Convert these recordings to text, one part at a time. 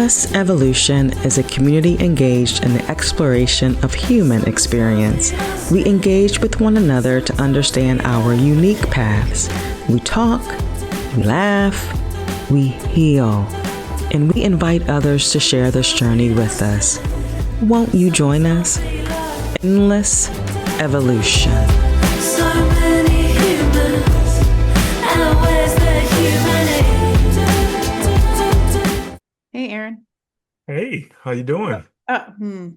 Endless Evolution is a community engaged in the exploration of human experience. We engage with one another to understand our unique paths. We talk, we laugh, we heal, and we invite others to share this journey with us. Won't you join us? Endless Evolution. So many humans, and where's the humanity? Hey, Aaron. Hey, how you doing? My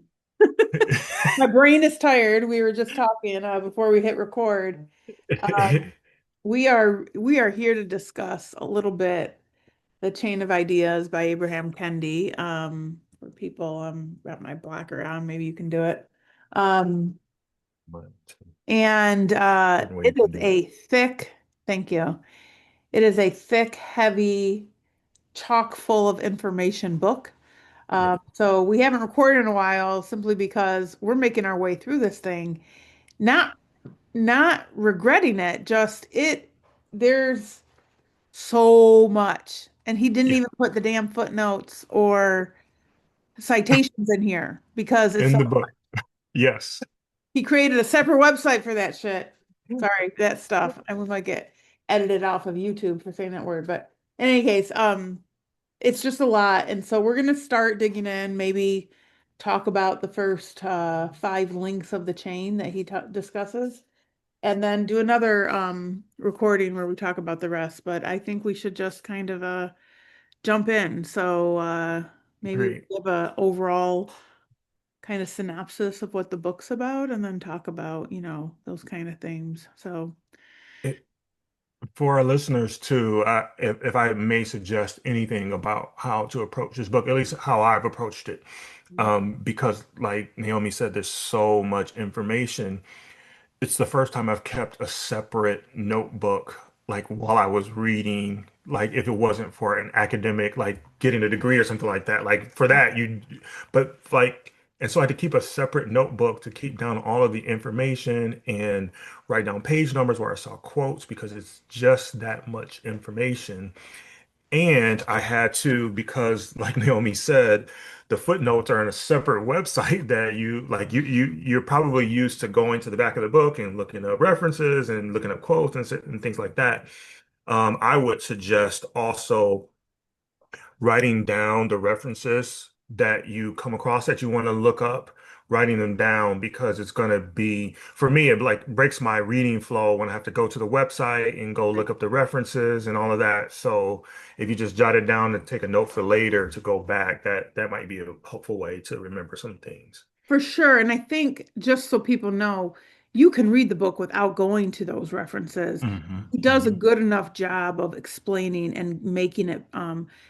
brain is tired. We were just talking before we hit record. We are here to discuss a little bit The Chain of Ideas by Ibram Kendi. For people, got my blocker on. Maybe you can do it. And it is a thick, thank you. It is a thick, heavy, chock full of information book. So we haven't recorded in a while simply because we're making our way through this thing. Not regretting it, there's so much. And he didn't even put the damn footnotes or citations in here because it's In the book. Yes. he created a separate website for that shit. Sorry, that stuff. I might get edited off of YouTube for saying that word. But in any case, it's just a lot. And so we're going to start digging in, maybe talk about the first 5 links of the chain that he discusses, and then do another recording where we talk about the rest. But I think we should just kind of jump in. So maybe give an overall kind of synopsis of what the book's about, and then talk about, those kind of things. So For our listeners too, if I may suggest anything about how to approach this book, at least how I've approached it, because like Naomi said, there's so much information. It's the first time I've kept a separate notebook, like while I was reading, like if it wasn't for an academic, like getting a degree or something like that. Like for that, but like, and so I had to keep a separate notebook to keep down all of the information and write down page numbers where I saw quotes because it's just that much information. And I had to, because like Naomi said, the footnotes are on a separate website that you're probably used to going to the back of the book and looking up references and looking up quotes and things like that. I would suggest also writing down the references that you come across that you want to look up, writing them down because it's going to be, for me, it like breaks my reading flow when I have to go to the website and go look up the references and all of that. So if you just jot it down and take a note for later to go back, that might be a helpful way to remember some things. For sure. And I think just so people know, you can read the book without going to those references. He does a good enough job of explaining and making it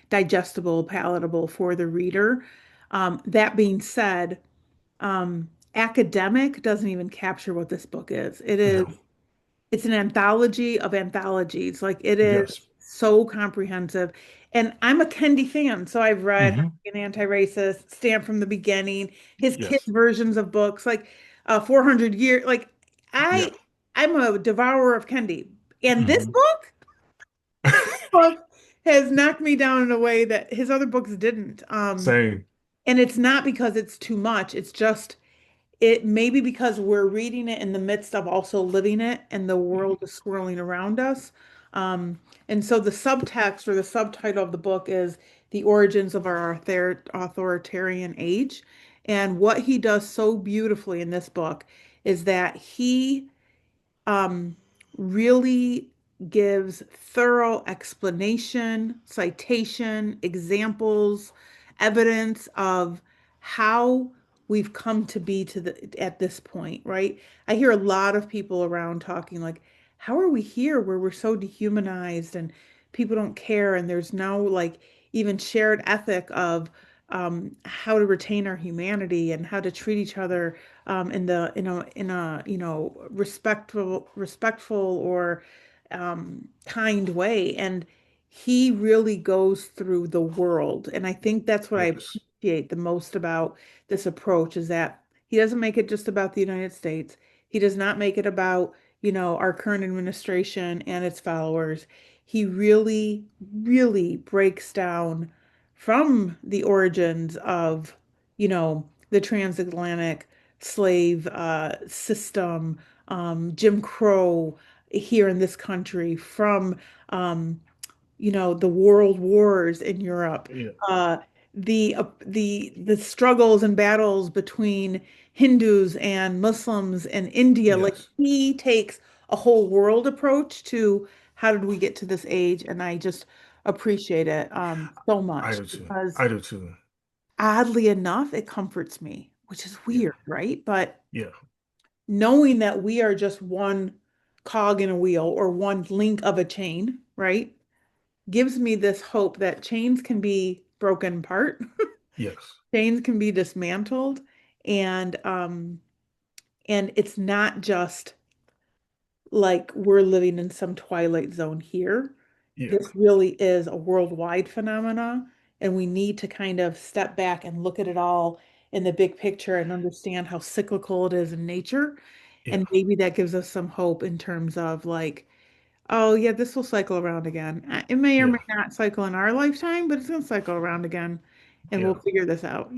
digestible, palatable for the reader. That being said, academic doesn't even capture what this book is. No. It's an anthology of anthologies. Like it is Yes. so comprehensive. And I'm a Kendi fan, so I've read Hmm. an Anti-Racist, Stamped from the Beginning, his kids' Yes. versions of books, like 400 Years. Like Yeah. I'm a devourer of Kendi. And this Hmm. book has knocked me down in a way that his other books didn't. Same. And it's not because it's too much. It's just it maybe because we're reading it in the midst of also living it and the world is swirling around us. And so the subtext or the subtitle of the book is The Origins of Our Authoritarian Age. And what he does so beautifully in this book is that he um, really gives thorough explanation, citation, examples, evidence of how we've come to be at this point, right? I hear a lot of people around talking like, how are we here where we're so dehumanized and people don't care and there's no like even shared ethic of how to retain our humanity and how to treat each other in a respectful or kind way. And he really goes through the world. And I think that's what I Yes. appreciate the most about this approach is that he doesn't make it just about the United States. He does not make it about, our current administration and its followers. He really, really breaks down from the origins of, the transatlantic slave system, Jim Crow here in this country, from the world wars in Europe, Yeah. uh, the struggles and battles between Hindus and Muslims in India. Like Yes. he takes a whole world approach to how did we get to this age, and I just appreciate it so I much do too. because I do too. oddly enough, it comforts me, which is Yeah. weird, right? But Yeah. knowing that we are just one cog in a wheel or one link of a chain, right? Gives me this hope that chains can be broken apart, Yes. chains can be dismantled, and it's not just like we're living in some twilight zone here. Yeah. This really is a worldwide phenomena, and we need to kind of step back and look at it all in the big picture and understand how cyclical it is in nature. Yeah. And maybe that gives us some hope in terms of like, oh, yeah, this will cycle around again. It may or Yeah. may not cycle in our lifetime, but it's going to cycle around again, and we'll Yeah. figure this out.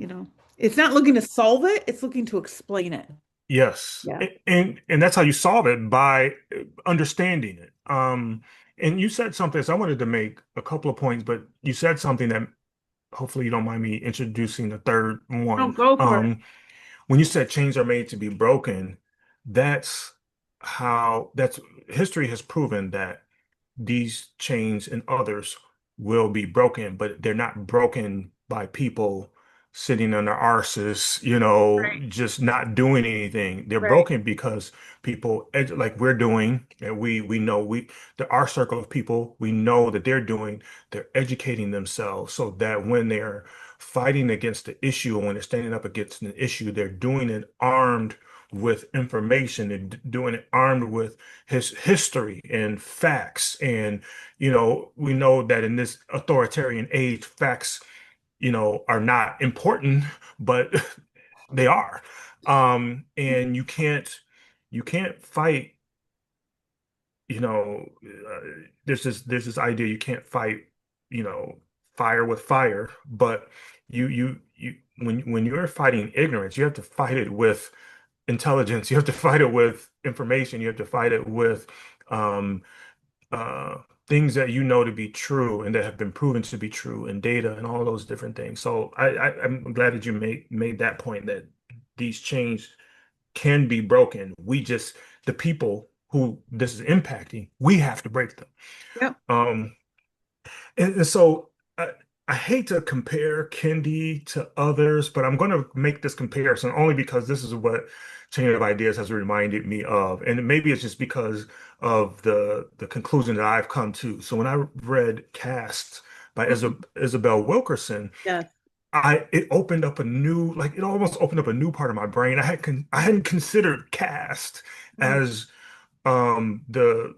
It's not looking to solve it, it's looking to explain it. Yes. Yeah. And that's how you solve it by understanding it. And you said something, so I wanted to make a couple of points, but you said something that hopefully you don't mind me introducing the third No, one. go for it. When you said chains are made to be broken, that's that's history has proven that these chains and others will be broken, but they're not broken by people sitting on their arses, Right, just not doing anything. They're right, broken because people like we're doing, and we know our circle of people, we know that they're educating themselves so that when they're fighting against the issue and when they're standing up against an issue, they're doing it armed with information and doing it armed with his history and facts. And, we know that in this authoritarian age, facts, are not important, but they are. And you can't fight, there's this idea you can't fight, you know, fire with fire, but when you're fighting ignorance, you have to fight it with intelligence. You have to fight it with information. You have to fight it with um, uh, things that you know to be true and that have been proven to be true and data and all those different things. So I'm glad that you made that point that these chains can be broken. The people who this is impacting, we have to break them. yep, Um, and so I hate to compare Kendi to others, but I'm going to make this comparison only because this is what Chain of Ideas has reminded me of. And maybe it's just because of the conclusion that I've come to. So when I read Caste by Isabel Wilkerson, yes, it opened up it almost opened up a new part of my brain. I hadn't considered caste right, as the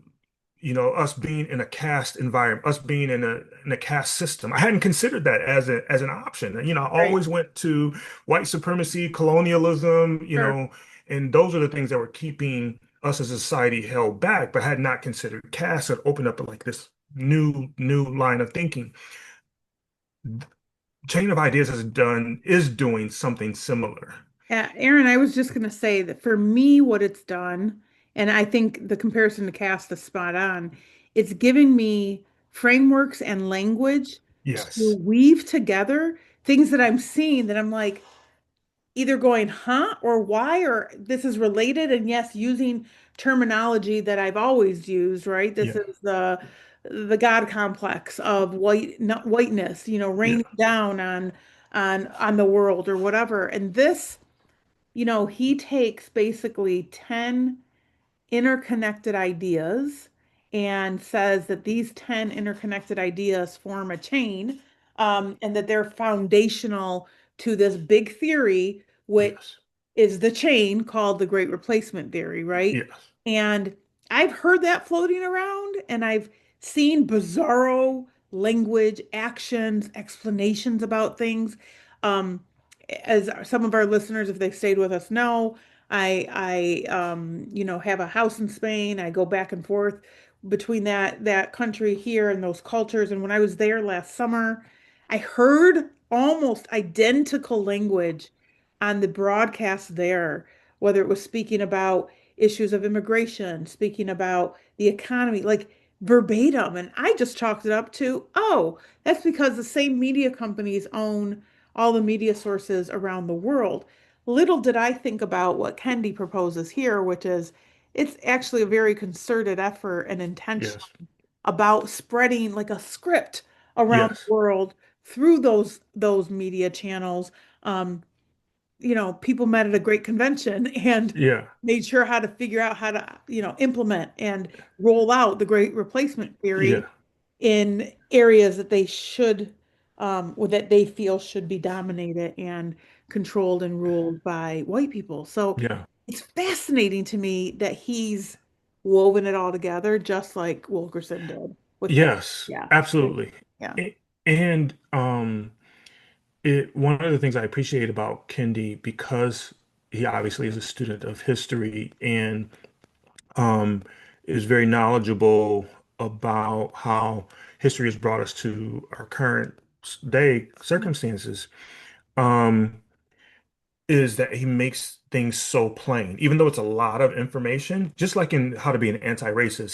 us being in a caste environment, us being in a caste system. I hadn't considered that as an option. And, I right, always went to white supremacy, colonialism, sure. and those are the things that were keeping us as a society held back, but had not considered caste. It opened up like this new line of thinking. Chain of Ideas is doing something similar. Yeah, Aaron, I was just going to say that for me, what it's done, and I think the comparison to cast is spot on, it's giving me frameworks and language to Yes. weave together things that I'm seeing that I'm like, either going, huh, or why, or this is related. And yes, using terminology that I've always used, right? This Yeah. is the God complex of not whiteness, Yeah. raining down on the world or whatever. And this, he takes basically 10 interconnected ideas and says that these 10 interconnected ideas form a chain, and that they're foundational to this big theory, which Yes. is the chain called the Great Replacement Theory, right? Yes. And I've heard that floating around, and I've seen bizarro language, actions, explanations about things. Um, as some of our listeners, if they've stayed with us, know, I have a house in Spain. I go back and forth between that country here and those cultures. And when I was there last summer, I heard almost identical language on the broadcast there, whether it was speaking about issues of immigration, speaking about the economy, like verbatim. And I just chalked it up to, oh, that's because the same media companies own all the media sources around the world. Little did I think about what Kendi proposes here, which is it's actually a very concerted effort and intention Yes. about spreading like a script around the Yes. world through those media channels. Um, People met at a great convention and Yeah. made sure how to figure out how to, implement and roll out the great replacement theory Yeah. in areas that they should, or that they feel should be dominated and controlled and ruled by white people. So Yeah. it's fascinating to me that he's woven it all together, just like Wilkerson did with that. Yes, Yeah. absolutely. Yeah. And it one of the things I appreciate about Kendi, because he obviously is a student of history and um, is very knowledgeable about how history has brought us to our current day circumstances. Um, is that he makes things so plain, even though it's a lot of information, just like in How to Be an Anti-Racist,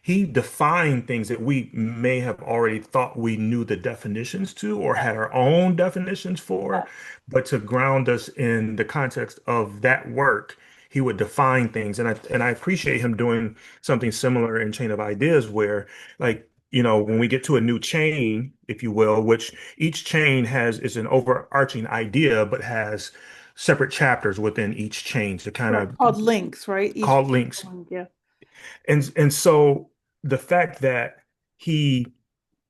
he defined things that we may have already thought we knew the definitions to or had our own definitions for, but to ground us in the context of that work, he would define things. And I appreciate him doing something similar in Chain of Ideas where, like, when we get to a new chain, if you will, which each chain has is an overarching idea, but has separate chapters within each chain to kind Right. of Called links, right? Each call links. yeah. And so the fact that he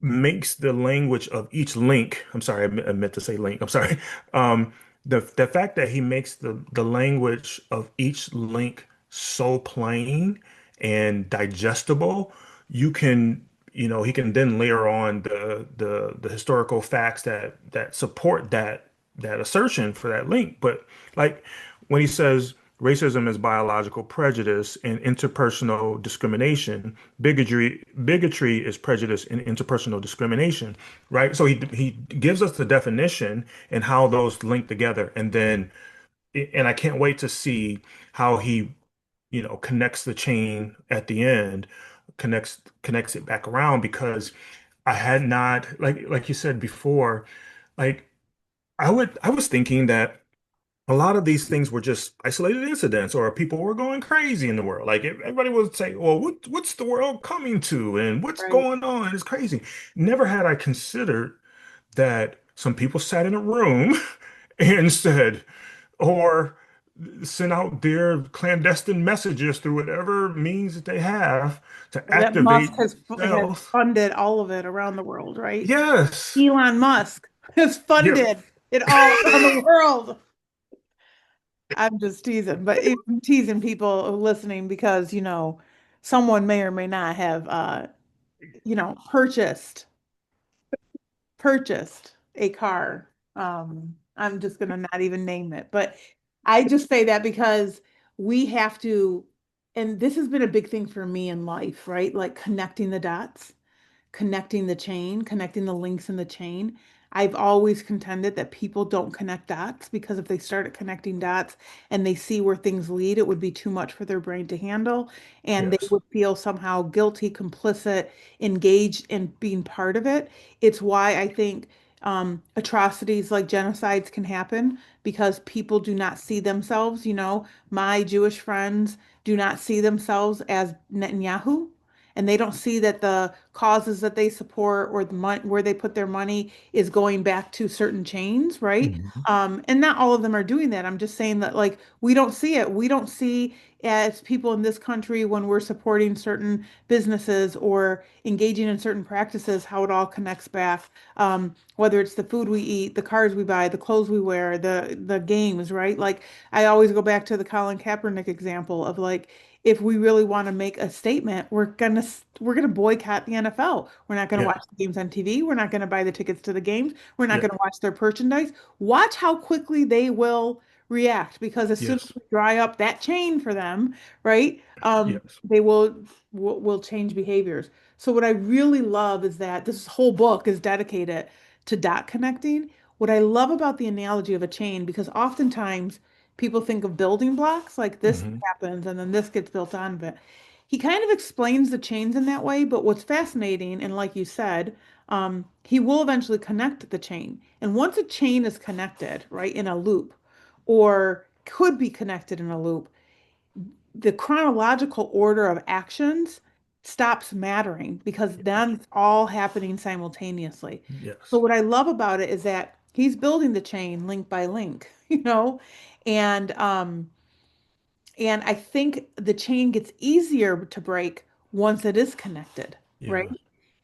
makes the language of each link, I'm sorry, I meant to say link, I'm sorry. Um, the fact that he makes the language of each link so plain and digestible, you can, he can then layer on the historical facts that support that assertion for that link. But like when he says racism is biological prejudice and interpersonal discrimination, bigotry is prejudice and interpersonal discrimination, right? So he gives us the definition and how those link together, and I can't wait to see how he connects the chain at the end, connects it back around, because I had not, like you said before, like I was thinking that a lot of these things were just isolated incidents or people were going crazy in the world. Like everybody would say, well, what's the world coming to and what's Right. going on? It's crazy. Never had I considered that some people sat in a room and said, or sent out their clandestine messages through whatever means that they have to That Musk activate has themselves. funded all of it around the world, right? Yes. Elon Musk has Yeah. funded it all around the world. I'm just teasing, but I'm teasing people listening because, someone may or may not have, purchased a car. I'm just gonna not even name it, but I just say that because we have to, and this has been a big thing for me in life, right? Like connecting the dots, connecting the chain, connecting the links in the chain. I've always contended that people don't connect dots because if they started connecting dots and they see where things lead, it would be too much for their brain to handle. And they Yes. would feel somehow guilty, complicit, engaged in being part of it. It's why I think atrocities like genocides can happen because people do not see themselves. My Jewish friends do not see themselves as Netanyahu, and they don't see that the causes that they support or the money where they put their money is going back to certain chains, right? Mhm. And not all of them are doing that. I'm just saying that like we don't see it. We don't see as people in this country when we're supporting certain businesses or engaging in certain practices how it all connects back. Whether it's the food we eat, the cars we buy, the clothes we wear, the games, right? Like I always go back to the Colin Kaepernick example of like if we really want to make a statement, we're gonna boycott the NFL. We're not gonna Yeah. watch the games on TV. We're not gonna buy the tickets to the games. We're not Yeah. gonna watch their merchandise. Watch how quickly they will react because as soon as Yes. we dry up that chain for them, right? Yes. They will change behaviors. So what I really love is that this whole book is dedicated to dot connecting. What I love about the analogy of a chain, because oftentimes people think of building blocks like this Hmm. happens and then this gets built onto it. He kind of explains the chains in that way, but what's fascinating, and like you said, he will eventually connect the chain. And once a chain is connected, right, in a loop, or could be connected in a loop, the chronological order of actions stops mattering because then it's all happening simultaneously. So Yes. what I love about it is that he's building the chain link by link, and and I think the chain gets easier to break once it is connected, right?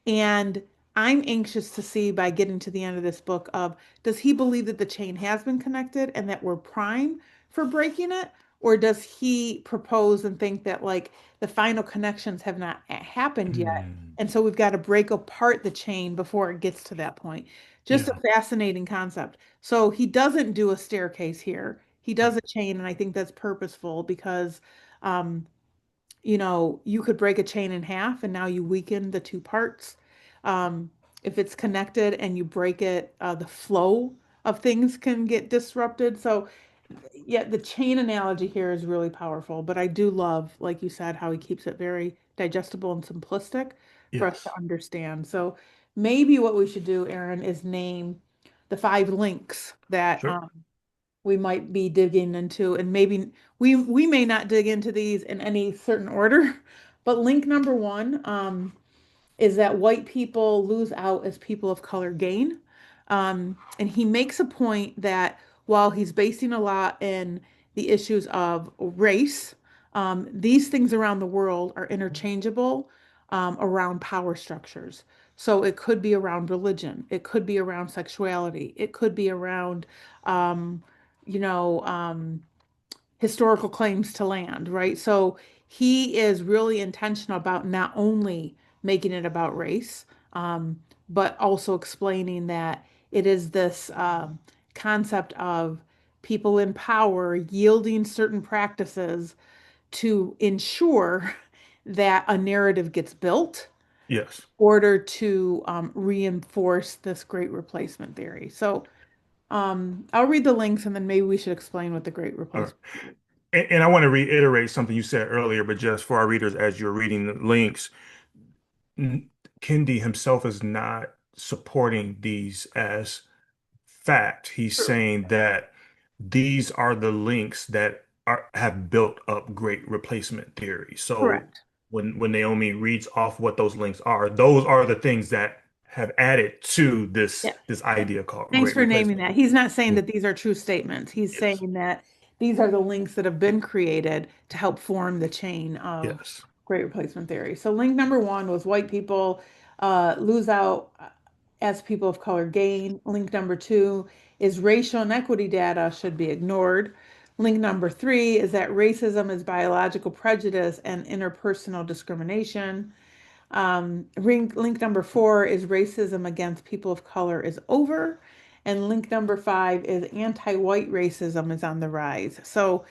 Yeah. And I'm anxious to see by getting to the end of this book of does he believe that the chain has been connected and that we're prime for breaking it? Or does he propose and think that like the final connections have not happened yet? Mm. And so we've got to break apart the chain before it gets to that point. Just a Yeah. fascinating concept. So he doesn't do a staircase here. He does Right. a chain, and I think that's purposeful because um, you could break a chain in half and now you weaken the two parts. Um, if it's connected and you break it, the flow of things can get disrupted. So, yeah, the chain analogy here is really powerful, but I do love, like you said, how he keeps it very digestible and simplistic for us to Yes. understand. So, maybe what we should do, Aaron, is name the five links that Sure. we might be digging into, and maybe we may not dig into these in any certain order, but link number one is that white people lose out as people of color gain. And he makes a point that while he's basing a lot in the issues of race, these things around the world are interchangeable around power structures. So it could be around religion, it could be around sexuality, it could be around, um, you know, um, historical claims to land, right? So he is really intentional about not only making it about race, but also explaining that it is this concept of people in power yielding certain practices to ensure that a narrative gets built Yes. in order to reinforce this great replacement theory. So I'll read the links and then maybe we should explain what the great All right. replacement. And I want to reiterate something you said earlier, but just for our readers, as you're reading the links, N- Kendi himself is not supporting these as fact. He's True. saying that these are the links that have built up great replacement theory. So Correct. when Naomi reads off what those links are, those are the things that have added to Yeah. this idea called Thanks great for naming replacement. that. He's not saying Mm. that these are true statements. He's Yes. saying that these are the links that have been created to help form the chain of Yes. great replacement theory. So link number one was white people lose out as people of color gain. Link number two is racial inequity data should be ignored. Link number three is that racism is biological prejudice and interpersonal discrimination. Link number four is racism against people of color is over. And link number five is anti-white racism is on the rise. So,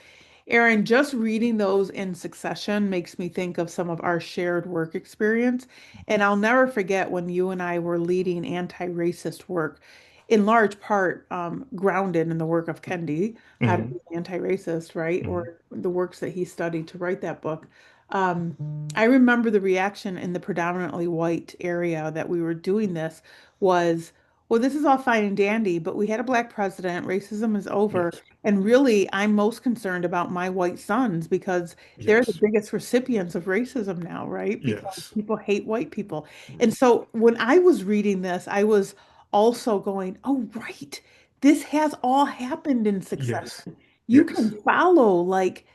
Aaron, just reading those in succession makes me think of some of our shared work experience. And I'll never forget when you and I were leading anti-racist work, in large part grounded in the work of Kendi, How to Hmm. Be Anti-Racist, right? Hmm. Or the works that he studied to write that book. I remember the reaction in the predominantly white area that we were doing this was, well, this is all fine and dandy, but we had a black president, racism is over. Yes. And really, I'm most concerned about my white sons because they're the Yes. biggest recipients of racism now, right? Because Yes. people hate white people. And so when I was reading this, I was also going, oh, right, this has all happened in Yes. succession. You can Yes. follow, like,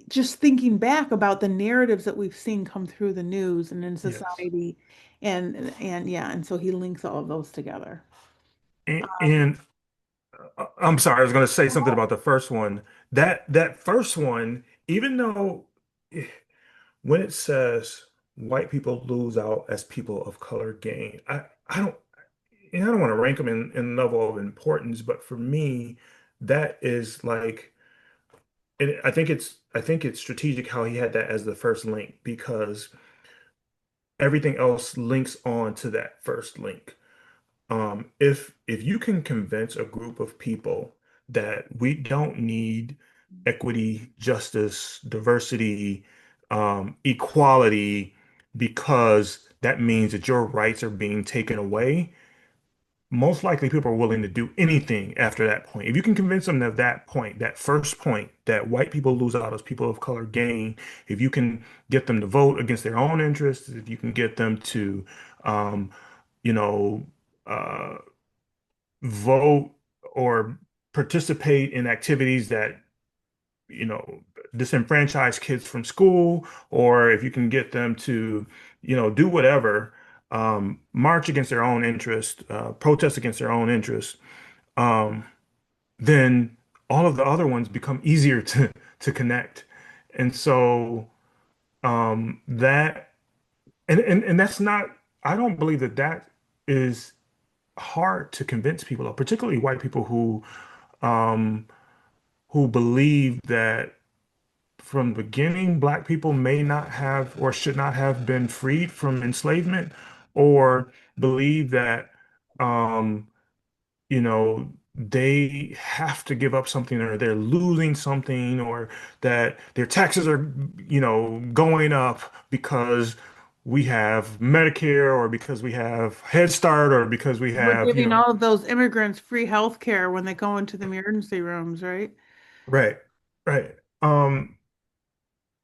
just thinking back about the narratives that we've seen come through the news and in Yes. society. And yeah, and so he links all of those together. And I'm sorry, I was going to say something about the first one. That first one, even though when it says white people lose out as people of color gain, I don't and I don't want to rank them in level of importance, but for me, that is like, and I think it's strategic how he had that as the first link because everything else links on to that first link. If you can convince a group of people that we don't need equity, justice, diversity, equality, because that means that your rights are being taken away, most likely people are willing to do anything after that point. If you can convince them of that point, that first point, that white people lose out as people of color gain, if you can get them to vote against their own interests, if you can get them to, um, you know, uh, vote or participate in activities that, you know, disenfranchise kids from school, or if you can get them to, do whatever, march against their own interest, protest against their own interest, um, then all of the other ones become easier to connect. And so that and that's not, I don't believe that that is hard to convince people of, particularly white people um, who believe that from the beginning, black people may not have or should not have been freed from enslavement, or believe that, um, they have to give up something, or they're losing something, or that their taxes are, going up because we have Medicare, or because we have Head Start, or because we We're have, giving all of those immigrants free health care when they go into the emergency rooms, right? right, right. Um,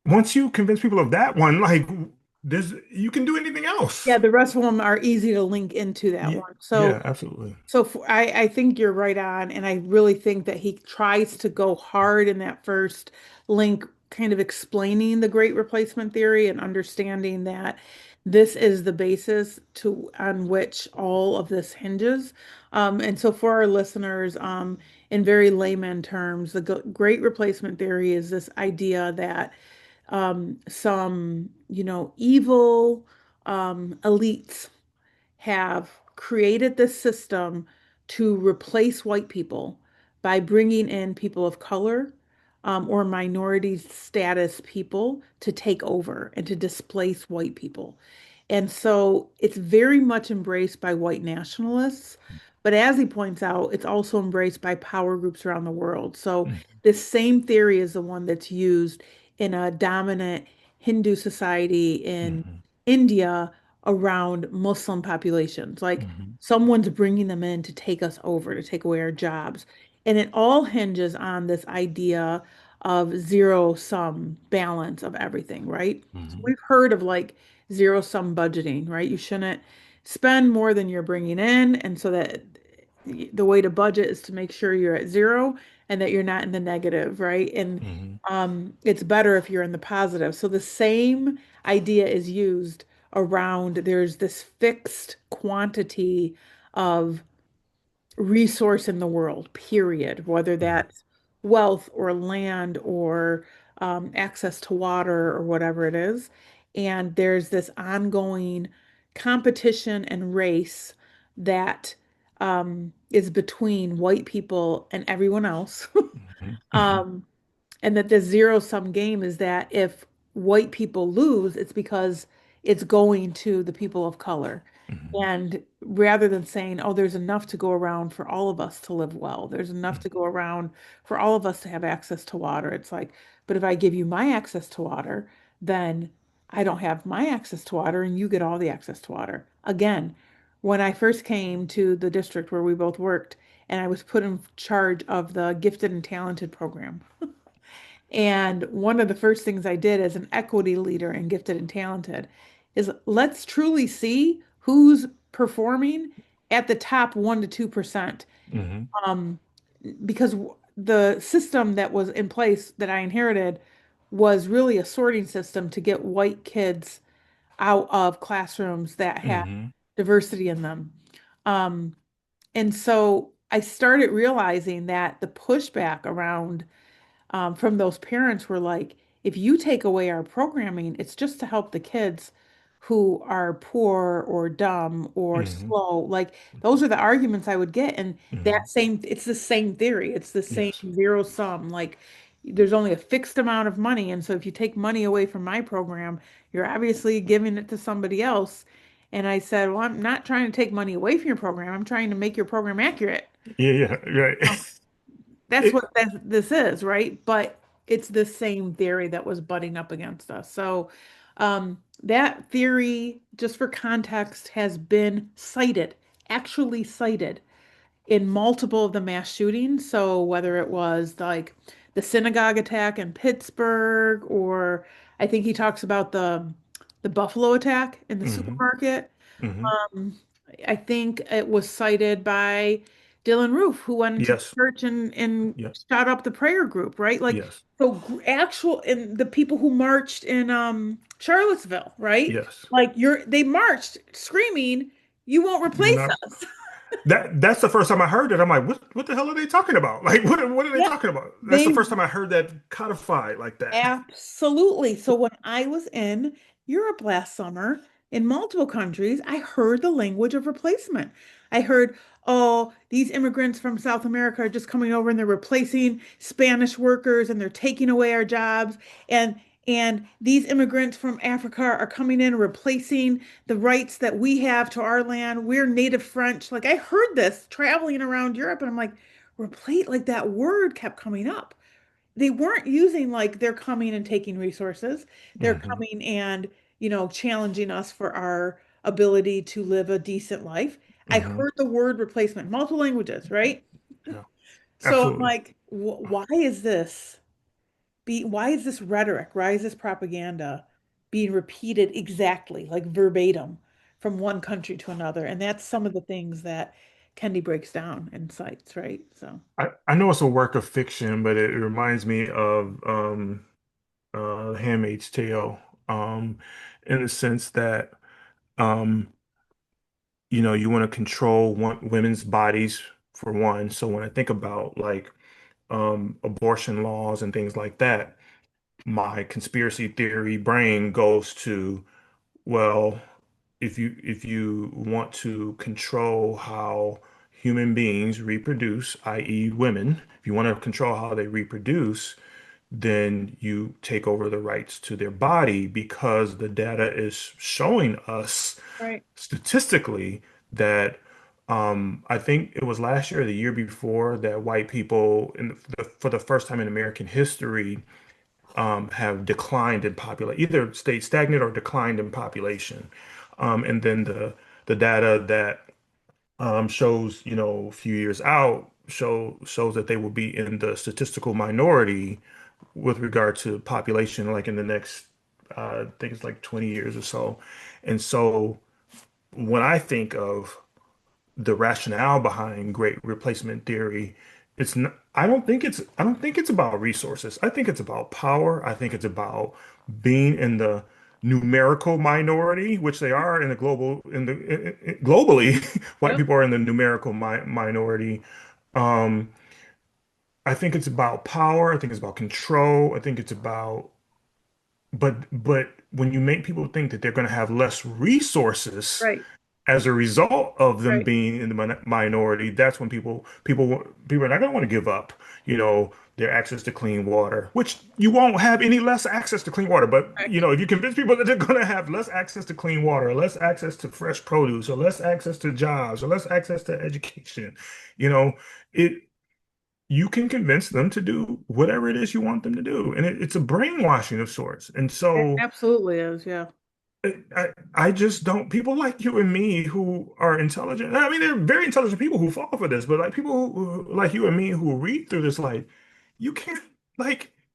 Once you convince people of that one, like, you can do anything else. Yeah, the rest of them are easy to link into that Yeah, one. yeah, absolutely. I think you're right on, and I really think that he tries to go hard in that first link, kind of explaining the great replacement theory and understanding that this is the basis to on which all of this hinges. And so for our listeners, in very layman terms, the great replacement theory is this idea that some, evil elites have created this system to replace white people by bringing in people of color or minority status people to take over and to displace white people. And so it's very much embraced by white nationalists. But as he points out, it's also embraced by power groups around the world. So Mhm, this same theory is the one that's used in a dominant Hindu society in mhm, India around Muslim populations. Like mhm, someone's bringing them in to take us over, to take away our jobs. And it all hinges on this idea of zero sum balance of everything, right? So mhm, we've heard of like zero sum budgeting, right? You shouldn't spend more than you're bringing in. And so that the way to budget is to make sure you're at zero and that you're not in the negative, right? And mhm, it's better if you're in the positive. So the same idea is used around there's this fixed quantity of resource in the world, period, whether mhm, that's wealth or land or access to water or whatever it is. And there's this ongoing competition and race that is between white people and everyone else. mhm, mhm, Um, and that the zero sum game is that if white people lose, it's because it's going to the people of color. mhm, And rather than saying, oh, there's enough to go around for all of us to live well, there's enough to go around for all of us to have access to water. It's like, but if I give you my access to water, then I don't have my access to water and you get all the access to water. Again, when I first came to the district where we both worked, and I was put in charge of the gifted and talented program. And one of the first things I did as an equity leader in Gifted and Talented is let's truly see who's performing at the top 1 to 2%. mhm, Um, because the system that was in place that I inherited was really a sorting system to get white kids out of classrooms that had mhm, diversity in them. Um, and so I started realizing that the pushback around from those parents were like, if you take away our programming, it's just to help the kids who are poor or dumb or mhm, slow. Like those are the arguments I would get. And mhm. it's the same theory. It's the same Yes. zero sum. Like there's only a fixed amount of money. And so if you take money away from my program, you're obviously giving it to somebody else. And I said, well, I'm not trying to take money away from your program. I'm trying to make your program accurate. Yeah, yeah, right. That's It, what this is, right? But it's the same theory that was butting up against us. So that theory, just for context, has been cited, actually cited in multiple of the mass shootings. So whether it was like the synagogue attack in Pittsburgh, or I think he talks about the Buffalo attack in the hmm supermarket. hmm Um, I think it was cited by Dylan Roof, who went into the Yes. church and Yeah. shot up the prayer group, right? Like, Yes. so actual and the people who marched in Charlottesville, right? Yes. Like they marched screaming, "You won't You're replace not. us." That's the first time I heard it. I'm like, what the hell are they talking about? Like, what are they Yeah, talking about? That's the they first time I heard that codified like that. absolutely. So when I was in Europe last summer, in multiple countries, I heard the language of replacement. I heard, oh, these immigrants from South America are just coming over and they're replacing Spanish workers and they're taking away our jobs. And these immigrants from Africa are coming in and replacing the rights that we have to our land. We're native French. Like I heard this traveling around Europe, and I'm like, replace, like that word kept coming up. They weren't using like they're coming and taking resources. They're Hmm coming and, challenging us for our ability to live a decent life. I hmm heard the word replacement, multiple languages, right? Yeah, So I'm absolutely. like, why is this rhetoric? Why is this propaganda being repeated exactly, like verbatim, from one country to another? And that's some of the things that Kendi breaks down and cites, right? So, I know it's a work of fiction, but it reminds me of Handmaid's Tale, in the sense that um, you want to control women's bodies for one. So when I think about like abortion laws and things like that, my conspiracy theory brain goes to, well, if you want to control how human beings reproduce, i.e., women, if you want to control how they reproduce, then you take over the rights to their body because the data is showing us right, statistically that I think it was last year or the year before that white people for the first time in American history have declined in population, either stayed stagnant or declined in population. And then the data that shows, a few years out shows that they will be in the statistical minority with regard to population, like in the next, I think it's like 20 years or so. And so when I think of the rationale behind great replacement theory, it's not, I don't think it's about resources. I think it's about power. I think it's about being in the numerical minority, which they are in the globally, white yep, people are in the numerical minority. Um, I think it's about power. I think it's about control. I think it's about, but when you make people think that they're going to have less resources right, as a result of them right. being in the minority, that's when people are not going to want to give up, their access to clean water, which you won't have any less access to clean water. But, Correct. if you convince people that they're going to have less access to clean water, or less access to fresh produce, or less access to jobs, or less access to education, you know, it you can convince them to do whatever it is you want them to do. And it's a brainwashing of sorts. And It so absolutely is, yeah. I just don't, people like you and me who are intelligent. I mean, they're very intelligent people who fall for this, but like people like you and me who read through this, you can't,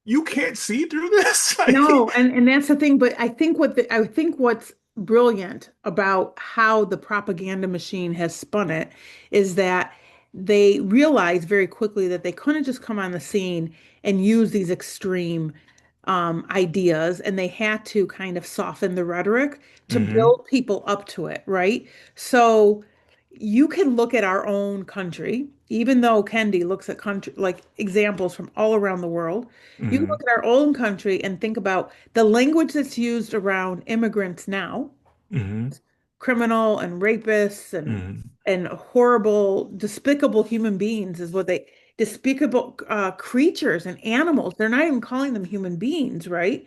you can't see through this. Like, No, and that's the thing, but I think what's brilliant about how the propaganda machine has spun it is that they realized very quickly that they couldn't just come on the scene and use these extreme ideas, and they had to kind of soften the rhetoric to hmm build people up to it, right? So you can look at our own country, even though Kendi looks at country like examples from all around the world. You can look hmm at our own country and think about the language that's used around immigrants now, hmm criminal and rapists hmm and horrible, despicable human beings is what they despicable creatures and animals. They're not even calling them human beings, right?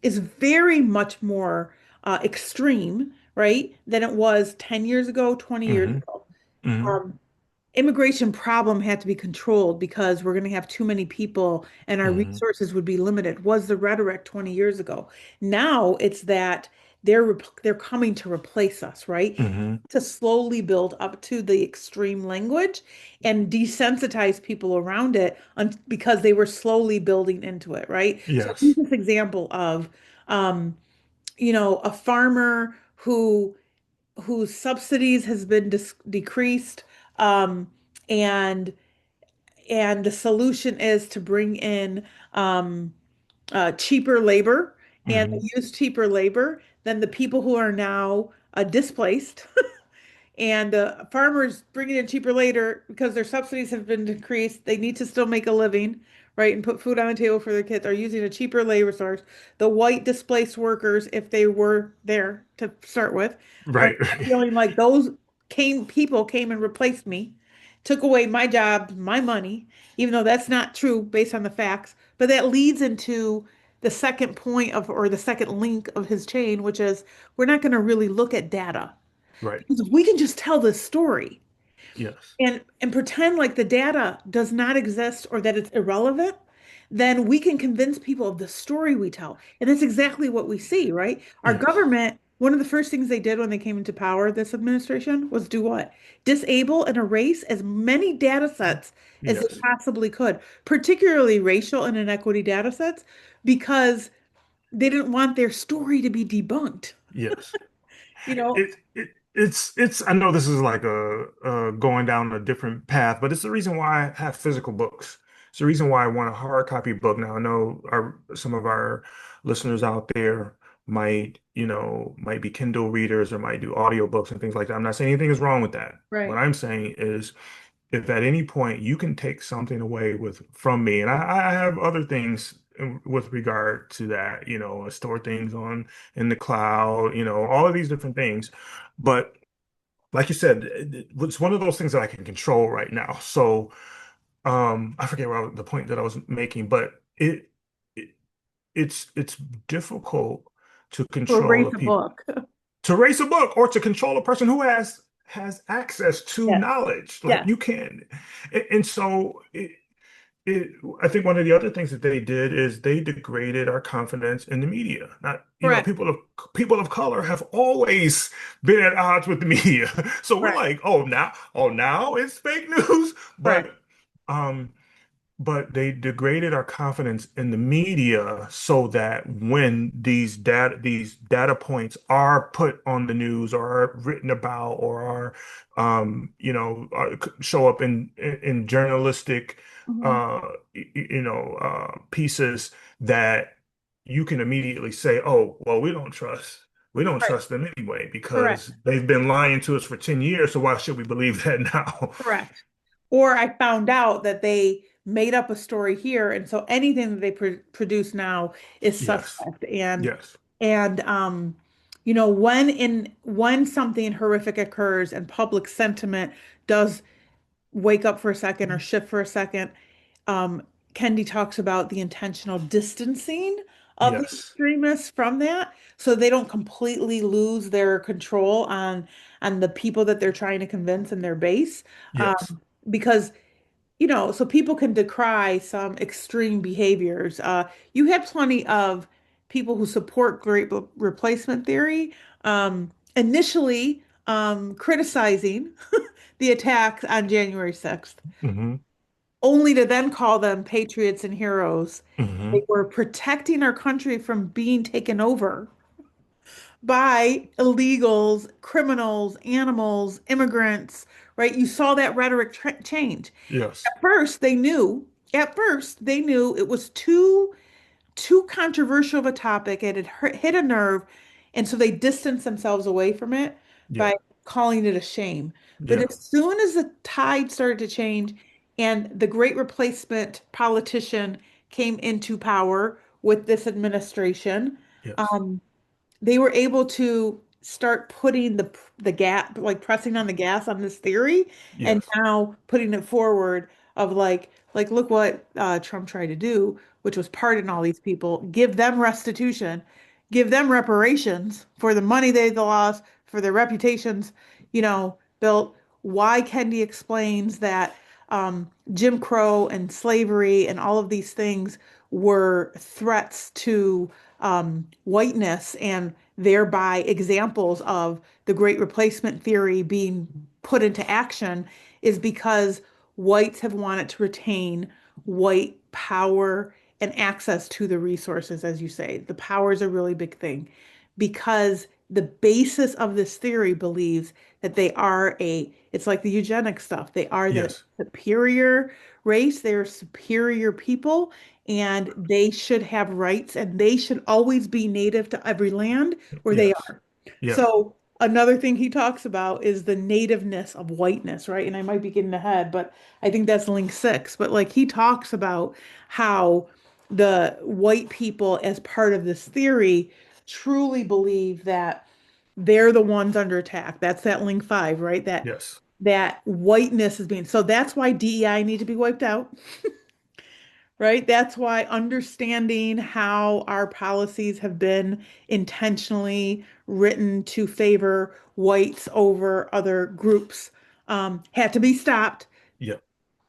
Is very much more extreme, right, than it was 10 years ago, 20 years Hmm. ago. Hmm. Um, Immigration problem had to be controlled because we're going to have too many people and our Hmm. resources would be limited, was the rhetoric 20 years ago. Now it's that they're coming to replace us, right? Hmm. To slowly build up to the extreme language and desensitize people around it because they were slowly building into it, right? So use Yes. this example of um, a farmer whose subsidies has been decreased, um, and and the solution is to bring in cheaper labor, and they Hmm. use cheaper labor than the people who are now displaced. And farmers bringing in cheaper labor because their subsidies have been decreased. They need to still make a living, right, and put food on the table for their kids. Are using a cheaper labor source. The white displaced workers, if they were there to start with, are Right. feeling like those people came and replaced me, took away my job, my money, even though that's not true based on the facts. But that leads into the second point of, or the second link of his chain, which is we're not going to really look at data. Right. Because if we can just tell this story Yes. and pretend like the data does not exist or that it's irrelevant, then we can convince people of the story we tell. And that's exactly what we see, right? Our Yes. government, one of the first things they did when they came into power, this administration, was do what? Disable and erase as many data sets as they Yes. possibly could, particularly racial and inequity data sets, because they didn't want their story to be debunked. Yes. You know, It's I know this is like a going down a different path, but it's the reason why I have physical books. It's the reason why I want a hard copy book. Now I know some of our listeners out there might be Kindle readers or might do audiobooks and things like that. I'm not saying anything is wrong with that. What right, I'm saying is if at any point you can take something away with from me, and I have other things with regard to that, I store things on in the cloud, all of these different things. But like you said, it's one of those things that I can control right now. So I forget the point that I was making, but it it's difficult to to control erase the a people book. to raise a book or to control a person who has access to Yes, knowledge like yes, you can. And so it I think one of the other things that they did is they degraded our confidence in the media. Not, correct, people of color have always been at odds with the media. So we're correct, like, oh now it's fake news. correct. Um but they degraded our confidence in the media so that when these data points are put on the news or are written about or show up in journalistic Mhm. pieces that you can immediately say, oh, well, we don't Right, trust them anyway correct, because they've been lying to us for 10 years, so why should we believe that now? correct. Or I found out that they made up a story here, and so anything that they produce now is Yes. suspect. And Yes. and when something horrific occurs and public sentiment does wake up for a second or shift for a second, um, Kendi talks about the intentional distancing of the Yes. extremists from that, so they don't completely lose their control on the people that they're trying to convince in their base. Yes. Because so people can decry some extreme behaviors. You had plenty of people who support great replacement theory, initially criticizing the attacks on January 6th, Hmm. only to then call them patriots and heroes. They Hmm. were protecting our country from being taken over by illegals, criminals, animals, immigrants, right? You saw that rhetoric change. Yes. At first they knew it was too controversial of a topic. It had hit a nerve, and so they distanced themselves away from it Yeah. by calling it a shame. But Yeah. as soon as the tide started to change and the great replacement politician came into power with this administration, Yes. um, they were able to start putting the gap, like pressing on the gas on this theory, and Yes. now putting it forward of like look what Trump tried to do, which was pardon all these people, give them restitution, give them reparations for the money they lost, for their reputations, built. Why Kendi explains that Jim Crow and slavery and all of these things were threats to whiteness and thereby examples of the Great Replacement theory being put into action is because whites have wanted to retain white power and access to the resources, as you say. The power is a really big thing because the basis of this theory believes that it's like the eugenics stuff. They are the Yes. superior race, they're superior people, and they should have rights and they should always be native to every land where they Yes. are. Yes. So another thing he talks about is the nativeness of whiteness, right? And I might be getting ahead, but I think that's link six. But like he talks about how the white people, as part of this theory, truly believe that they're the ones under attack. That's that link five, right? That Yes. that whiteness is being, so that's why DEI need to be wiped out, right? That's why understanding how our policies have been intentionally written to favor whites over other groups had to be stopped. Yep.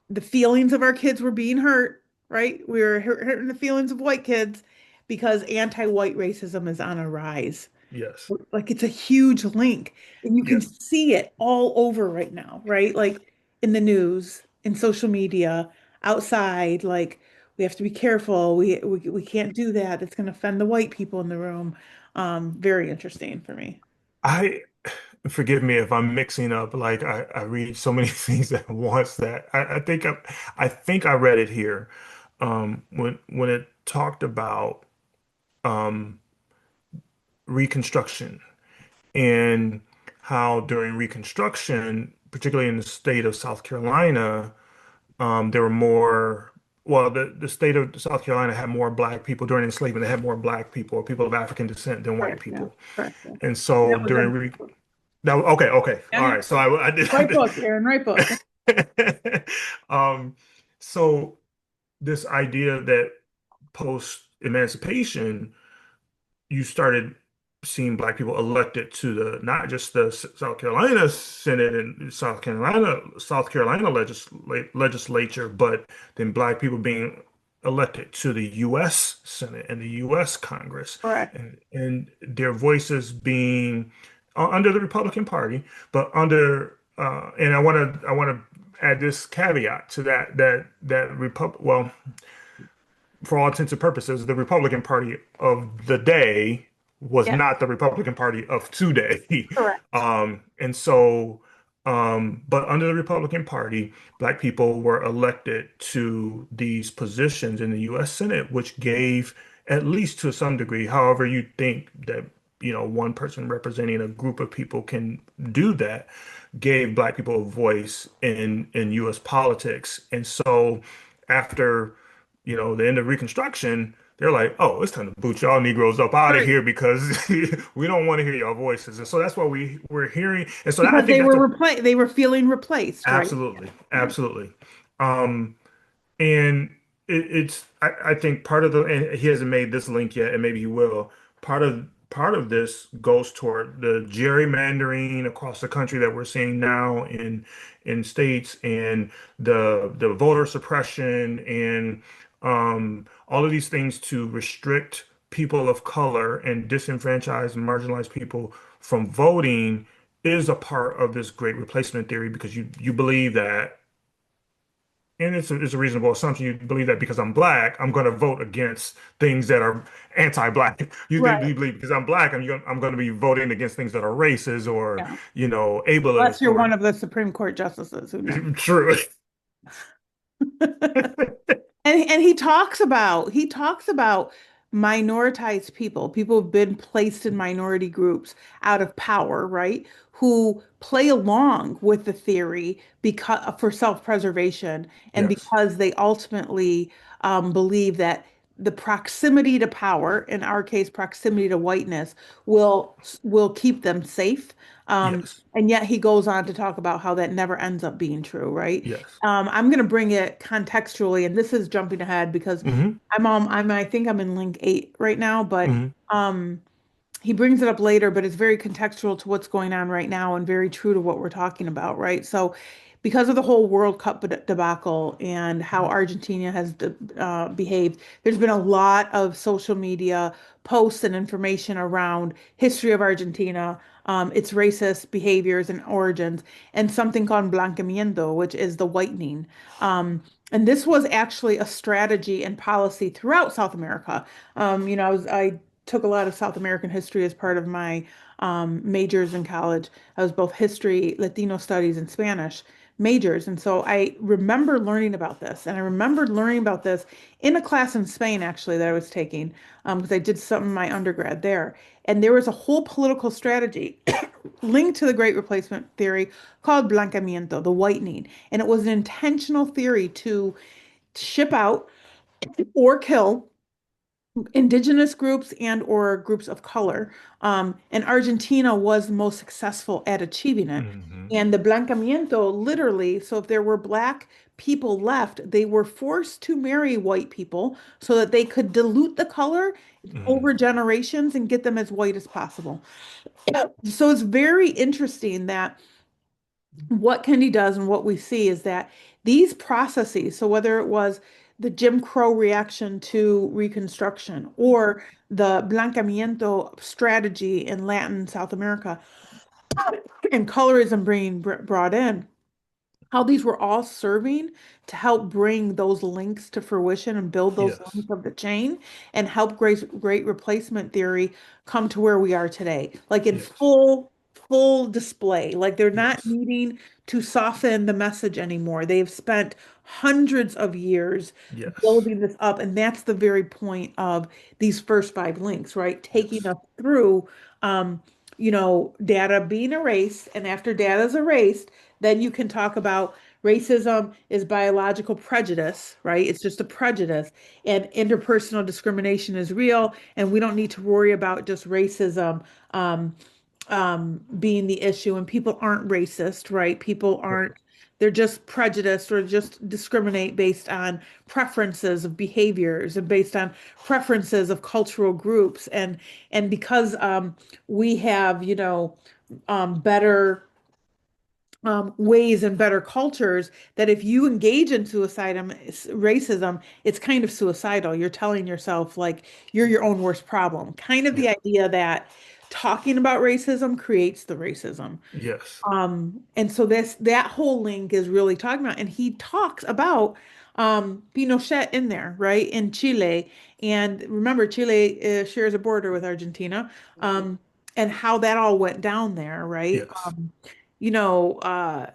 The feelings of our kids were being hurt, right? We were hurting the feelings of white kids because anti-white racism is on a rise. Yes. Like it's a huge link, and you can Yes. see it all over right now, right? Like in the news, in social media, outside. Like we have to be careful. We can't do that. It's going to offend the white people in the room. Very interesting for me. I forgive me if I'm mixing up. Like I read so many things at once that I think I read it here. When it talked about um Reconstruction and how during Reconstruction, particularly in the state of South Carolina, there were more. Well, the state of South Carolina had more black people during enslavement. They had more black people or people of African descent than white Correct. Yeah. people. Correct. Yeah. And so That was during in re that okay, okay, yeah, all yeah. right. So I did. Right book, Aaron. Right book. Um, so this idea that post-emancipation, you started seeing black people elected to the not just the South Carolina Senate and South Carolina legislature, but then black people being elected to the U.S. Senate and the U.S. Congress, Correct. and their voices being under the Republican Party, but under and I want to add this caveat to that for all intents and purposes, the Republican Party of the day was Yeah. not the Republican Party of today. Correct. And so, but under the Republican Party, black people were elected to these positions in the U.S. Senate, which gave, at least to some degree, however you think that, one person representing a group of people can do that, gave black people a voice in U.S. politics. And so after the end of Reconstruction, they're like, oh, it's time to boot y'all Negroes up out of Right. here because we don't want to hear your voices. And so that's what we're hearing. And so I Because think that's a they were feeling replaced, right? absolutely, Yeah. absolutely. Um, and I think part of and he hasn't made this link yet, and maybe he will. Part of this goes toward the gerrymandering across the country that we're seeing now in states, and the voter suppression and all of these things to restrict people of color and disenfranchise and marginalized people from voting is a part of this great replacement theory because you believe that, and it's a reasonable assumption. You believe that because I'm black, I'm going to vote against things that are anti-black. You Right. believe because I'm black, I'm going to be voting against things that are racist or, Yeah. Unless ableist you're one or of the Supreme Court justices, who knows? true. And he talks about minoritized people, people who've been placed in minority groups out of power, right? Who play along with the theory because for self-preservation and Yes, because they ultimately believe that the proximity to power, in our case, proximity to whiteness, will keep them safe. yes, And yet he goes on to talk about how that never ends up being true, right? yes. I'm going to bring it contextually, and this is jumping ahead because Hmm. I think I'm in link eight right now, but Hmm. um, he brings it up later, but it's very contextual to what's going on right now and very true to what we're talking about, right? So, because of the whole World Cup debacle and how Argentina has behaved, there's been a lot of social media posts and information around history of Argentina, its racist behaviors and origins, and something called blanqueamiento, which is the whitening. And this was actually a strategy and policy throughout South America. I took a lot of South American history as part of my majors in college. I was both history, Latino studies, and Spanish majors. And so I remember learning about this. And I remembered learning about this in a class in Spain, actually, that I was taking, because I did some of my undergrad there. And there was a whole political strategy linked to the Great Replacement theory called blanqueamiento, the whitening. And it was an intentional theory to ship out or kill indigenous groups and or groups of color. And Argentina was the most successful at achieving it. Hmm. And the blanqueamiento, literally, so if there were black people left, they were forced to marry white people so that they could dilute the color Hmm. over generations and get them as white as possible. So it's very interesting that what Kendi does and what we see is that these processes, so whether it was the Jim Crow reaction to Reconstruction or the blanqueamiento strategy in Latin South America and colorism being brought in, how these were all serving to help bring those links to fruition and build those Yes. links of the chain and help great replacement theory come to where we are today, like in Yes. full display. Like they're not Yes. needing to soften the message anymore. They've spent hundreds of years Yes. building this up, and that's the very point of these first five links, right? Taking Yes. us through data being erased, and after data is erased, then you can talk about racism is biological prejudice, right? It's just a prejudice, and interpersonal discrimination is real, and we don't need to worry about just racism being the issue. And people aren't racist, right? People aren't, Right. they're just prejudiced or just discriminate based on preferences of behaviors and based on preferences of cultural groups. And because we have, better ways and better cultures, that if you engage in racism, it's kind of suicidal. You're telling yourself like you're your own worst problem. Kind of Yeah. the idea that talking about racism creates the racism. Yes. And so that whole link is really talking about, and he talks about Pinochet in there, right? In Chile. And remember, Chile shares a border with Argentina, and how that all went down there, right? Yes. You know, uh,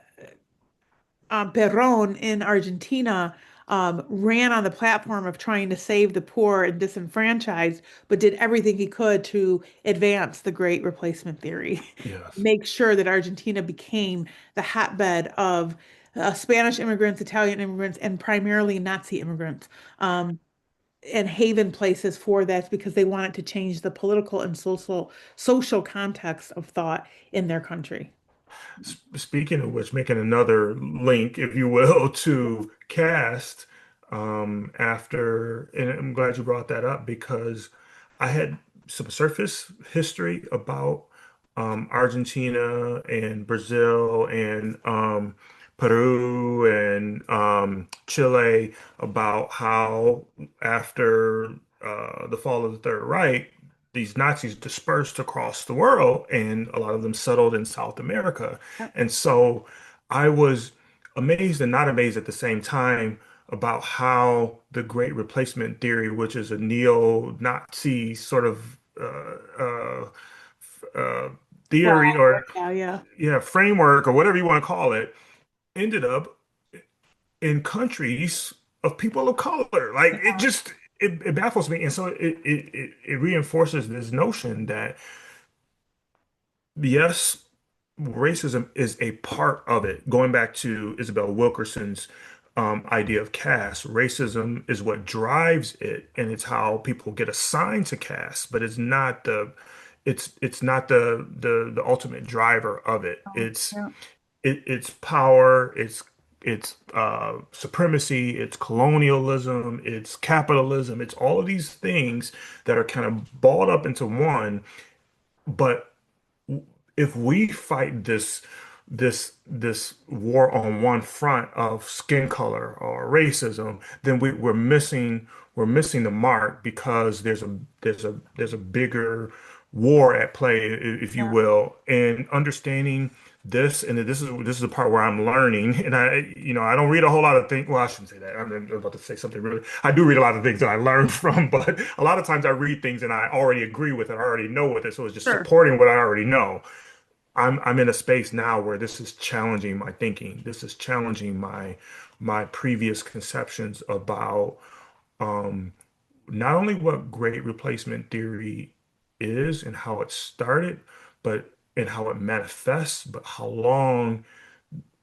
Perón in Argentina ran on the platform of trying to save the poor and disenfranchised, but did everything he could to advance the Great Replacement theory, Yes. make sure that Argentina became the hotbed of Spanish immigrants, Italian immigrants, and primarily Nazi immigrants. And haven places for that because they wanted to change the political and social context of thought in their country. Speaking of which, making another link, if you will, to cast, and I'm glad you brought that up because I had some surface history about Argentina and Brazil and Peru and Chile about how after the fall of the Third Reich, these Nazis dispersed across the world and a lot of them settled in South America. Yep. And so I was amazed and not amazed at the same time about how the Great Replacement theory, which is a neo-Nazi sort of uh, theory or Yeah, yeah. yeah, framework or whatever you want to call it, ended up in countries of people of color. Like it baffles me. And so it reinforces this notion that yes, racism is a part of it. Going back to Isabel Wilkerson's idea of caste, racism is what drives it, and it's how people get assigned to caste, but it's not the ultimate driver of it. Yeah. It's power, it's supremacy, it's colonialism, it's capitalism, it's all of these things that are kind of balled up into one but if we fight this war on one front of skin color or racism, then we're missing the mark because there's a bigger war at play, if you will, and understanding this, and this is the part where I'm learning, and I don't read a whole lot of things. Well, I shouldn't say that. I'm about to say something really. I do read a lot of things that I learned from, but a lot of times I read things and I already agree with it. I already know with it, so it's just Sure. supporting what I already know. I'm in a space now where this is challenging my thinking. This is challenging my previous conceptions about not only what great replacement theory is and how it started, but and how it manifests, but how long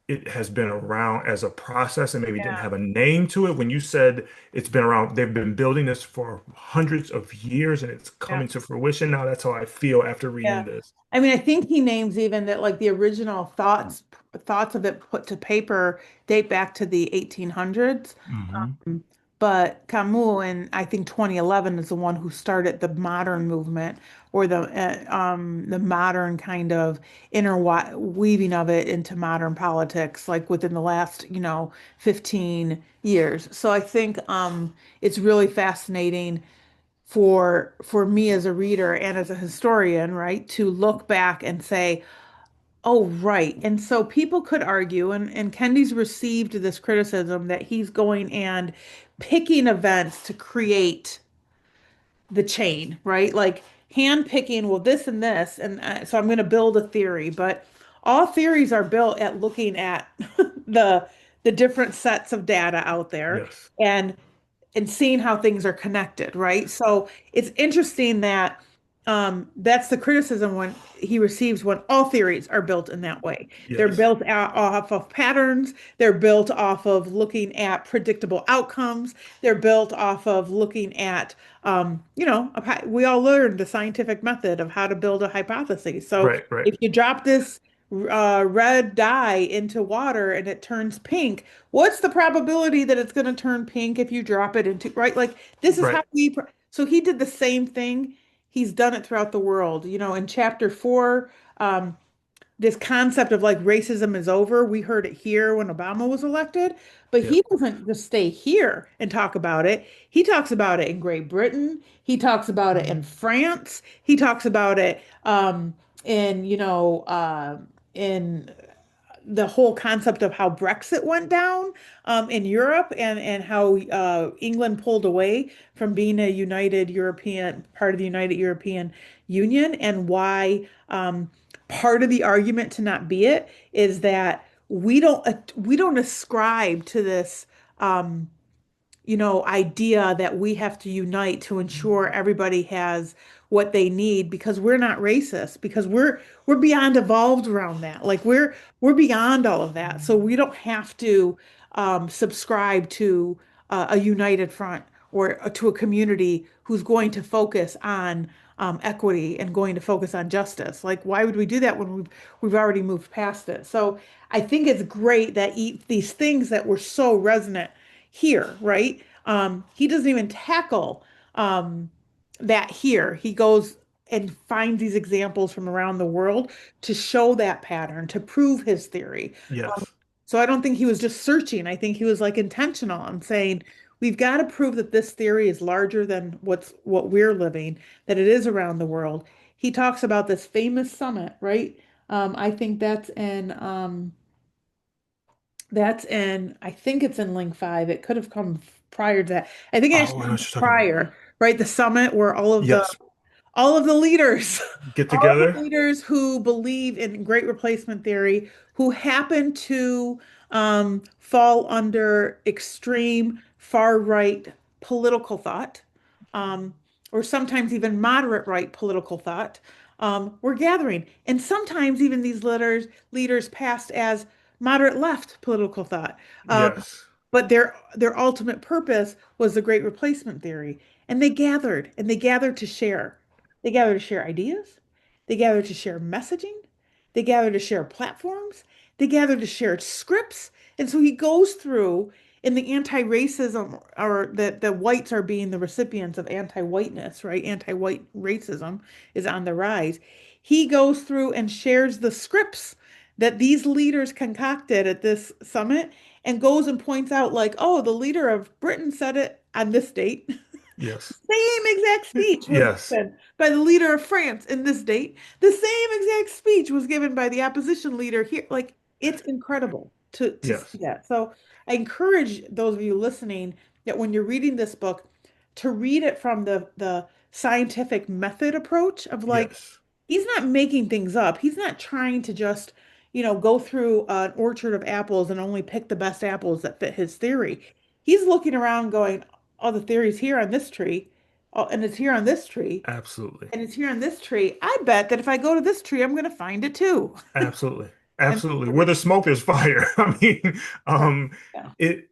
it has been around as a process and maybe didn't Yeah. have a name to it. When you said it's been around, they've been building this for hundreds of years and it's Yeah. coming to fruition now. That's how I feel after reading Yeah. this. I mean, I think he names even that like the original thoughts of it put to paper date back to the 1800s. Hmm. But Camus in I think 2011 is the one who started the modern movement or the modern kind of interweaving of it into modern politics, like within the last 15 years. So I think it's really fascinating for me as a reader and as a historian, right, to look back and say, oh, right. And so people could argue, and Kendi's received this criticism that he's going and picking events to create the chain, right? Like hand picking, well, this and this. And so I'm going to build a theory, but all theories are built at looking at the the different sets of data out there Yes. and and seeing how things are connected, right? So it's interesting that that's the criticism when he receives when all theories are built in that way. They're Yes. built off of patterns. They're built off of looking at predictable outcomes. They're built off of looking at, we all learned the scientific method of how to build a hypothesis. So Right. Right. if you drop this red dye into water and it turns pink, what's the probability that it's going to turn pink if you drop it into, right? Like this is how Right. so he did the same thing. He's done it throughout the world. In chapter 4, this concept of like racism is over, we heard it here when Obama was elected, but Yep. he doesn't just stay here and talk about it. He talks about it in Great Britain. He talks about it in France. He talks about it in, in the whole concept of how Brexit went down in Europe and how England pulled away from being a united European part of the United European Union and why part of the argument to not be it is that we don't ascribe to this idea that we have to unite to ensure everybody has what they need because we're not racist, because we're beyond evolved around that. Like we're beyond all of that. So we don't have to subscribe to a united front or to a community who's going to focus on equity and going to focus on justice. Like, why would we do that when we've already moved past it? So I think it's great that these things that were so resonant here, right? He doesn't even tackle that here. He goes and finds these examples from around the world to show that pattern, to prove his theory. Yes. So I don't think he was just searching. I think he was like intentional and saying, we've got to prove that this theory is larger than what we're living, that it is around the world. He talks about this famous summit, right? I think I think it's in link 5. It could have come prior to that. I think it Oh, I actually know comes what you're talking about. prior, right? The summit where Yes. all of the leaders, Get all of the together. leaders who believe in great replacement theory, who happen to fall under extreme far right political thought, um, or sometimes even moderate right political thought, were gathering. And sometimes even these leaders passed as moderate left political thought. Um, Yes. but their ultimate purpose was the great replacement theory. And they gathered to share. They gathered to share ideas. They gathered to share messaging. They gathered to share platforms. They gathered to share scripts. And so he goes through in the anti-racism or that the whites are being the recipients of anti-whiteness, right? Anti-white racism is on the rise. he goes through and shares the scripts that these leaders concocted at this summit and goes and points out, like, oh, the leader of Britain said it on this date. Yes. Same exact speech was Yes. given by the leader of France in this date. The same exact speech was given by the opposition leader here. Like, it's incredible to see Yes. that. So I encourage those of you listening that when you're reading this book, to read it from the scientific method approach of, like, Yes. he's not making things up. He's not trying to just, go through an orchard of apples and only pick the best apples that fit his theory. He's looking around going, oh, the theory's here on this tree. Oh, and it's here on this tree. Absolutely. And it's here on this tree. I bet that if I go to this tree, I'm going to find it too. Absolutely. And Absolutely. Where there's smoke, there's fire. I mean, right. um, Yeah. it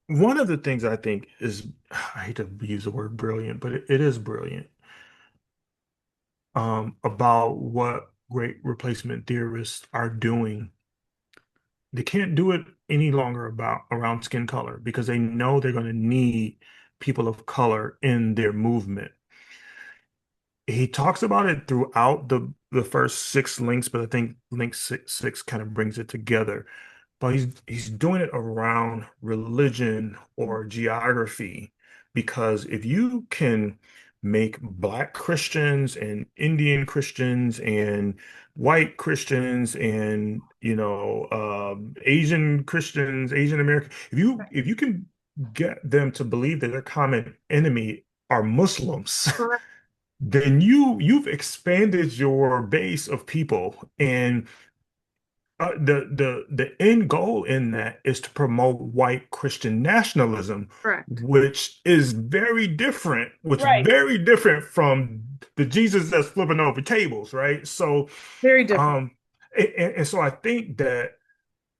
one of the things I think is, I hate to use the word brilliant, but it is brilliant, about what great replacement theorists are doing. They can't do it any longer about around skin color because they know they're going to need people of color in their movement. He talks about it throughout the first six links, but I think link six kind of brings it together. But he's doing it around religion or geography, because if you can make Black Christians and Indian Christians and white Christians and Asian Christians, Asian American, if you can get them to believe that their common enemy are Muslims, Correct. then you've expanded your base of people. And the end goal in that is to promote white Christian nationalism, Correct. Right. very different from the Jesus that's flipping over tables, right? So, Very different. um, and so I think that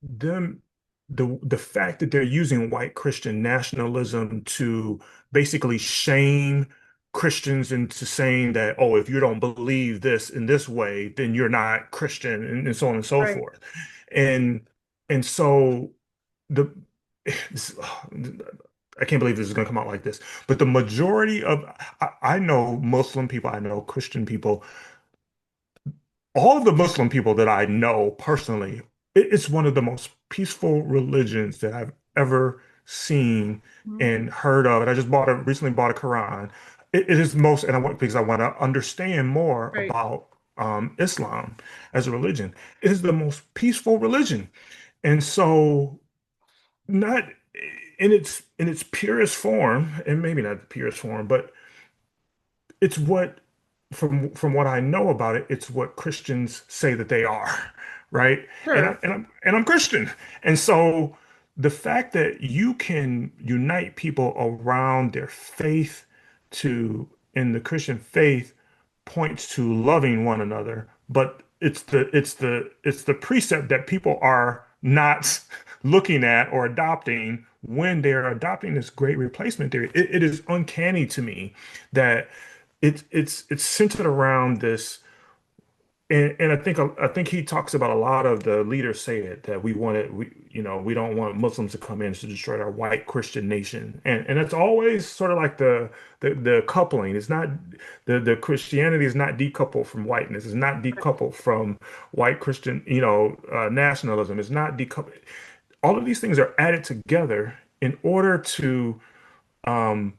them the fact that they're using white Christian nationalism to basically shame Christians into saying that, oh, if you don't believe this in this way, then you're not Christian, and so on and so Right. forth. And and so the I can't believe this is going to come out like this, but the majority of I know Muslim people, I know Christian people, all of the Muslim people that I know personally, it's one of the most peaceful religions that I've ever seen Mhm. and heard of. And I just recently bought a Quran. It is most, and I want because I want to understand more Right. about Islam as a religion. It is the most peaceful religion, and so not in its purest form, and maybe not the purest form, but it's what from what I know about it, it's what Christians say that they are, right? And I, Sure. and I'm Christian. And so the fact that you can unite people around their faith to in the Christian faith points to loving one another, but it's the precept that people are not looking at or adopting when they're adopting this great replacement theory. It is uncanny to me that it's centered around this, and I think he talks about a lot of the leaders say it that we don't want Muslims to come in to destroy our white Christian nation, and it's always sort of like the coupling. It's not the Christianity is not decoupled from whiteness. It's not decoupled from white Christian nationalism. It's not decoupled. All of these things are added together in order to um,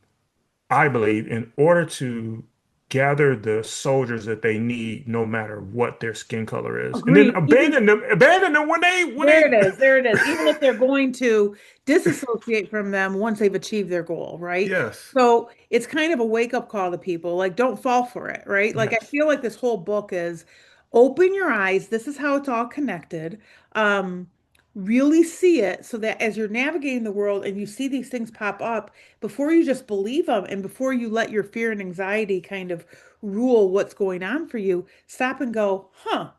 I believe, in order to gather the soldiers that they need, no matter what their skin color is, and then Agreed. Even abandon them when they. there it is. There it is. Even if they're going to disassociate from them once they've achieved their goal, right? Yes, So it's kind of a wake-up call to people. Like, don't fall for it, right? Like, I yes, feel like this whole book is open your eyes. This is how it's all connected. Um, really see it so that as you're navigating the world and you see these things pop up, before you just believe them and before you let your fear and anxiety kind of rule what's going on for you, stop and go, huh?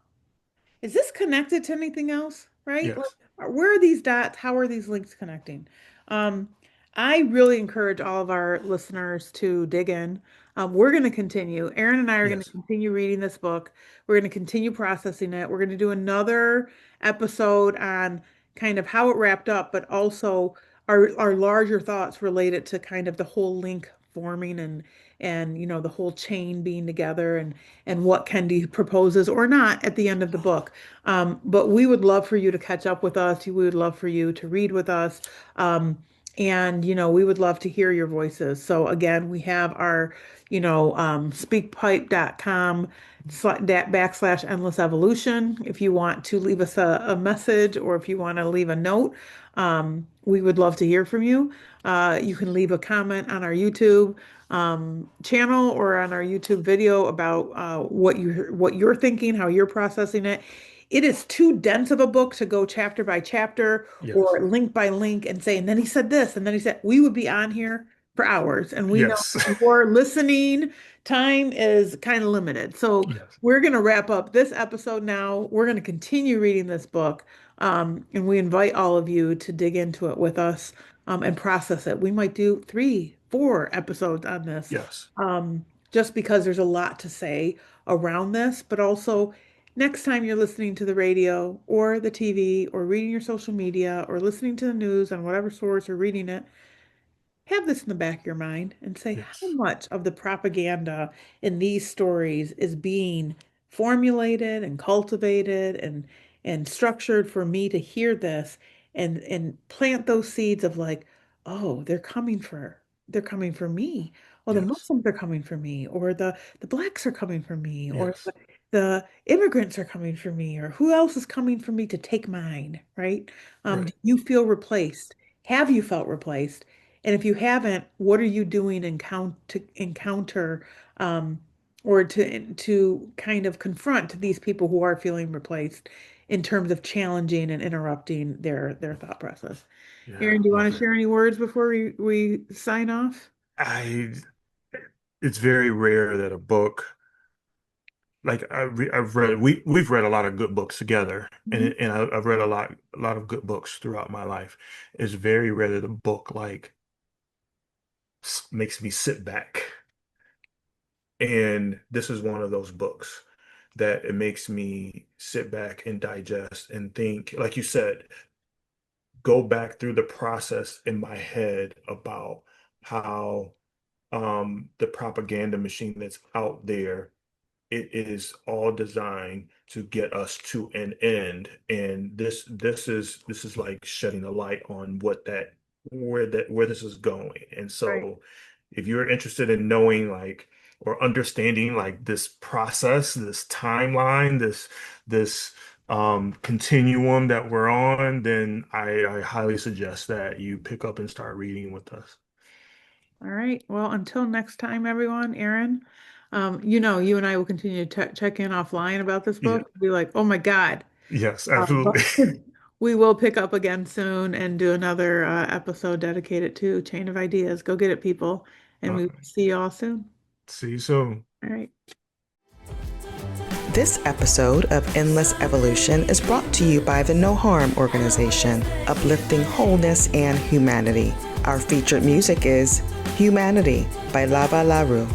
Is this connected to anything else? Right? Like, yes, where are these dots? How are these links connecting? Um, I really encourage all of our listeners to dig in. We're going to continue. Aaron and I are going to yes, continue reading this book. We're going to continue processing it. We're going to do another episode on kind of how it wrapped up, but also our larger thoughts related to kind of the whole link forming and the whole chain being together, and what Kendi proposes or not at the end of the book. But we would love for you to catch up with us. We would love for you to read with us. And we would love to hear your voices. So again, we have our speakpipe.com / endless evolution. If you want to leave us a message, or if you want to leave a note, we would love to hear from you. You can leave a comment on our YouTube channel, or on our YouTube video about what you're thinking, how you're processing it. It is too dense of a book to go chapter by chapter Yes. or link by link and say, and then he said this, and then he said, we would be on here for hours. And we know Yes. your listening time is kind of limited. So Yes. we're going to wrap up this episode now. We're going to continue reading this book. And we invite all of you to dig into it with us, and process it. We might do 3, 4 episodes on this, Yes. just because there's a lot to say around this, but also next time you're listening to the radio or the TV or reading your social media or listening to the news on whatever source or reading it, have this in the back of your mind and say, how Yes. much of the propaganda in these stories is being formulated and cultivated and structured for me to hear this, and plant those seeds of like, oh, they're coming for me. Oh, the Yes. Muslims are coming for me, or the blacks are coming for me, or Yes. the immigrants are coming for me, or who else is coming for me to take mine, right? Do Right. you feel replaced? Have you felt replaced? And if you haven't, what are you doing to encounter, um, or to kind of confront these people who are feeling replaced, in terms of challenging and interrupting their thought process? Yeah. Aaron, do you want Love to it. share any words before we sign off? I it's very rare that a book, like I've read, we've read a lot of good books together, and Mhm. I've read a lot of good books throughout my life. It's very rare that a book like makes me sit back, and this is one of those books that it makes me sit back and digest and think, like you said, go back through the process in my head about how the propaganda machine that's out there, it is all designed to get us to an end. And this is like shedding a light on where this is going. And Right. so if you're interested in knowing, like, or understanding, like, this process, this timeline, this continuum that we're on, then I highly suggest that you pick up and start reading with us. All right. Well, until next time, everyone, Aaron, you and I will continue to check in offline about this Yeah. book. Be like, oh my God. Yes, But absolutely. we will pick up again soon and do another episode dedicated to Chain of Ideas. Go get it, people. And All we will right. see you all soon. See you soon. All right. This episode of Endless Evolution is brought to you by the No Harm Organization, uplifting wholeness and humanity. Our featured music is Humanity by Lava Laru.